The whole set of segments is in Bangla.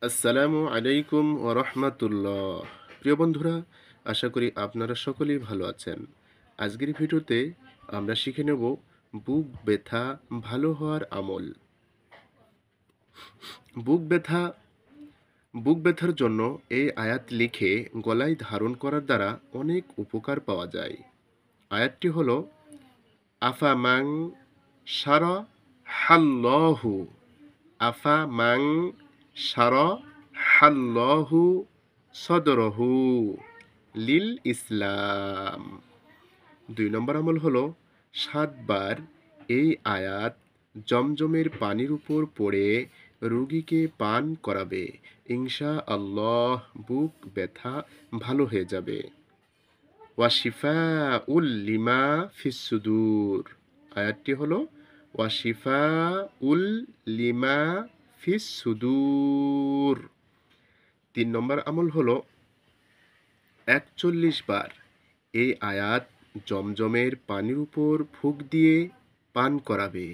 আসসালামু আলাইকুম ওয়া রাহমাতুল্লাহ। প্রিয় বন্ধুরা, আশা করি আপনারা সকলেই ভালো আছেন। আজকের ভিডিওতে আমরা শিখে নেব বুক ব্যথা ভালো হওয়ার আমল। বুক ব্যথা বুক ব্যথার জন্য এই আয়াত লিখে গলায় ধারণ করার দ্বারা অনেক উপকার পাওয়া যায়। আয়াতটি হলো আফামাং শারাহাল্লাহু আফামাং শারাহাল্লাহু সদরহু লিল ইসলাম। ২ নম্বর আমল হলো ৭ বার এই আয়াত জমজমের পানির উপর পড়ে রোগীকে পান করাবে। ইনশাআল্লাহ বুক ব্যথা ভালো হয়ে যাবে। ওয়াশিফাউল লিমা ফিস সুদূর। আয়াতটি হলো ওয়াশিফাউল লিমা ফিস সুদূর। ৩ নম্বর আমল হলো ৪১ বার এই আয়াত জমজমের পানির উপর ফুঁক দিয়ে পান করাবে।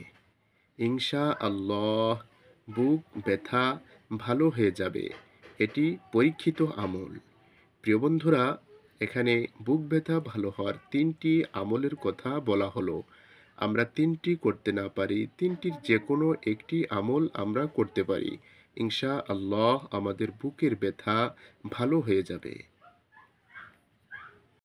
ইনশাআল্লাহ বুক ব্যথা ভালো হয়ে যাবে। এটি পরীক্ষিত আমল। প্রিয় বন্ধুরা, এখানে বুক ব্যথা ভালো হওয়ার ৩টি আমলের কথা বলা হলো। আমরা ৩টি করতে না পারি, ৩টির যেকোনো একটি আমল আমরা করতে পারি। ইনশাআল্লাহ আমাদের বুকের ব্যথা ভালো হয়ে যাবে।